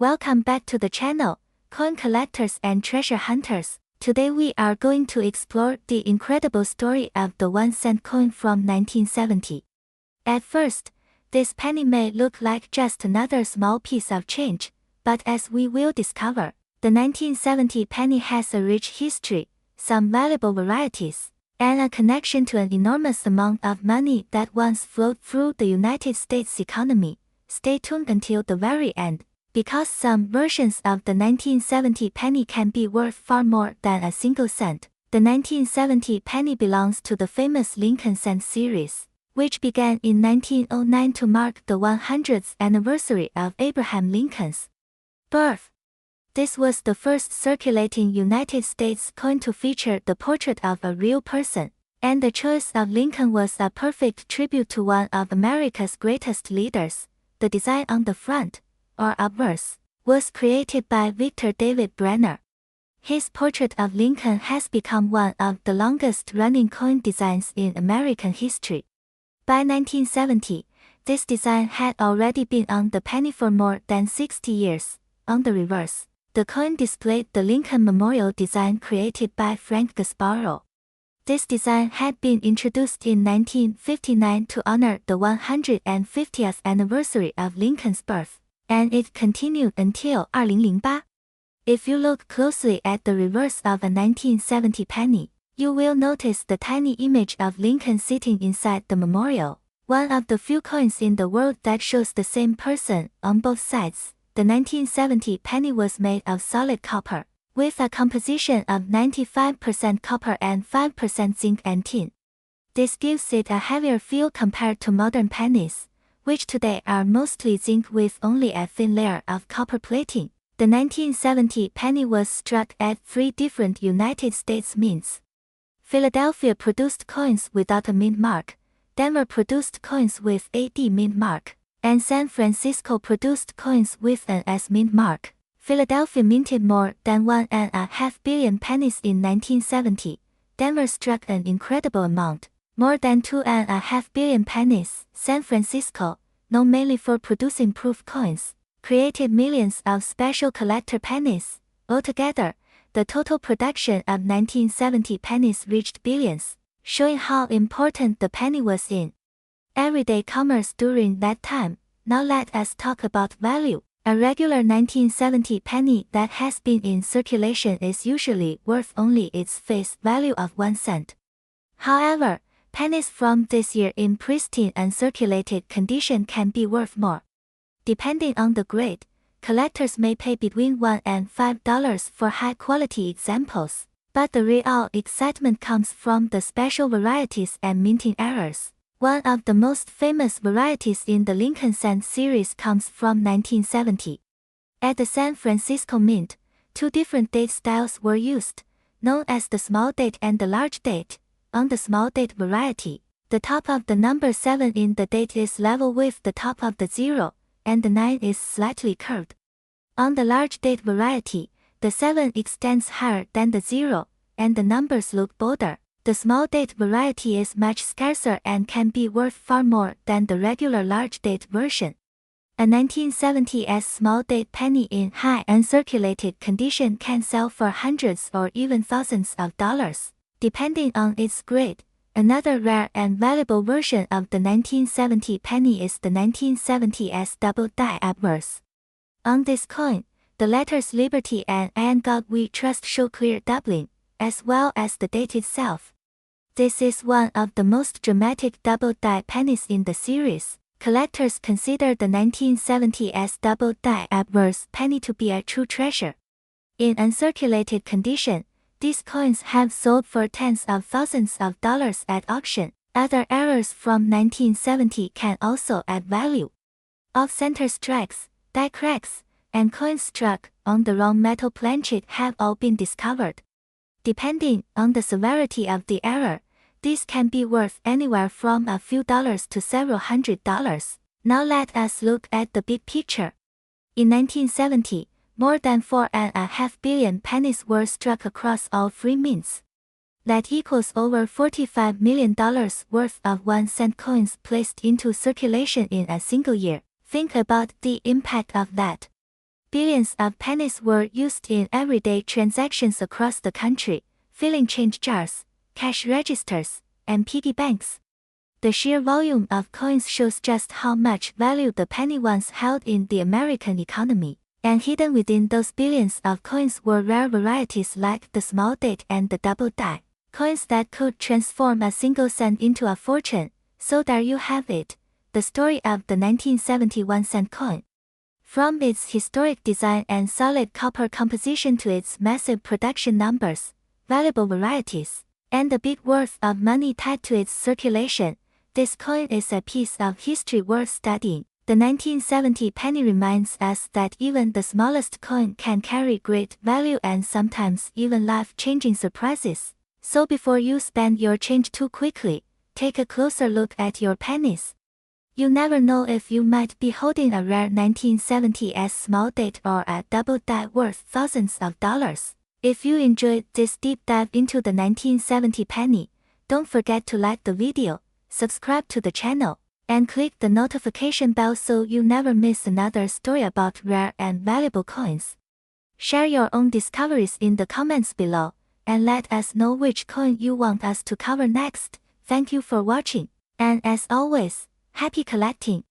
Welcome back to the channel, coin collectors and treasure hunters. Today we are going to explore the incredible story of the 1-cent coin from 1970. At first, this penny may look like just another small piece of change, but as we will discover, the 1970 penny has a rich history, some valuable varieties, and a connection to an enormous amount of money that once flowed through the United States economy. Stay tuned until the very end, because some versions of the 1970 penny can be worth far more than a single cent. The 1970 penny belongs to the famous Lincoln cent series, which began in 1909 to mark the 100th anniversary of Abraham Lincoln's birth. This was the first circulating United States coin to feature the portrait of a real person, and the choice of Lincoln was a perfect tribute to one of America's greatest leaders. The design on the front, or obverse, was created by Victor David Brenner. His portrait of Lincoln has become one of the longest-running coin designs in American history. By 1970, this design had already been on the penny for more than 60 years. On the reverse, the coin displayed the Lincoln Memorial design created by Frank Gasparro. This design had been introduced in 1959 to honor the 150th anniversary of Lincoln's birth, and it continued until 2008. If you look closely at the reverse of a 1970 penny, you will notice the tiny image of Lincoln sitting inside the memorial, one of the few coins in the world that shows the same person on both sides. The 1970 penny was made of solid copper, with a composition of 95% copper and 5% zinc and tin. This gives it a heavier feel compared to modern pennies, which today are mostly zinc with only a thin layer of copper plating. The 1970 penny was struck at 3 different United States mints. Philadelphia produced coins without a mint mark, Denver produced coins with a D mint mark, and San Francisco produced coins with an S mint mark. Philadelphia minted more than 1.5 billion pennies in 1970. Denver struck an incredible amount, more than 2.5 billion pennies. San Francisco, known mainly for producing proof coins, created millions of special collector pennies. Altogether, the total production of 1970 pennies reached billions, showing how important the penny was in everyday commerce during that time. Now let us talk about value. A regular 1970 penny that has been in circulation is usually worth only its face value of 1 cent. However, pennies from this year in pristine uncirculated condition can be worth more. Depending on the grade, collectors may pay between $1 and $5 for high-quality examples, but the real excitement comes from the special varieties and minting errors. One of the most famous varieties in the Lincoln cent series comes from 1970. At the San Francisco Mint, 2 different date styles were used, known as the small date and the large date. On the small date variety, the top of the number 7 in the date is level with the top of the 0, and the 9 is slightly curved. On the large date variety, the 7 extends higher than the 0, and the numbers look bolder. The small date variety is much scarcer and can be worth far more than the regular large date version. A 1970s small date penny in high uncirculated condition can sell for hundreds or even thousands of dollars, depending on its grade. Another rare and valuable version of the 1970 penny is the 1970s double die obverse. On this coin, the letters Liberty and "In God We Trust" show clear doubling, as well as the date itself. This is one of the most dramatic double die pennies in the series. Collectors consider the 1970s double die obverse penny to be a true treasure. In uncirculated condition, these coins have sold for tens of thousands of dollars at auction. Other errors from 1970 can also add value. Off-center strikes, die cracks, and coins struck on the wrong metal planchet have all been discovered. Depending on the severity of the error, these can be worth anywhere from a few dollars to several $100s. Now let us look at the big picture. In 1970, more than 4.5 billion pennies were struck across all 3 mints. That equals over $45 million worth of 1-cent coins placed into circulation in a single year. Think about the impact of that. Billions of pennies were used in everyday transactions across the country, filling change jars, cash registers, and piggy banks. The sheer volume of coins shows just how much value the penny once held in the American economy, and hidden within those billions of coins were rare varieties like the small date and the double die, coins that could transform a single cent into a fortune. So there you have it, the story of the 1971 cent coin. From its historic design and solid copper composition to its massive production numbers, valuable varieties, and the big worth of money tied to its circulation, this coin is a piece of history worth studying. The 1970 penny reminds us that even the smallest coin can carry great value and sometimes even life-changing surprises. So before you spend your change too quickly, take a closer look at your pennies. You never know if you might be holding a rare 1970s small date or a double die worth thousands of dollars. If you enjoyed this deep dive into the 1970 penny, don't forget to like the video, subscribe to the channel, and click the notification bell so you never miss another story about rare and valuable coins. Share your own discoveries in the comments below, and let us know which coin you want us to cover next. Thank you for watching, and as always, happy collecting!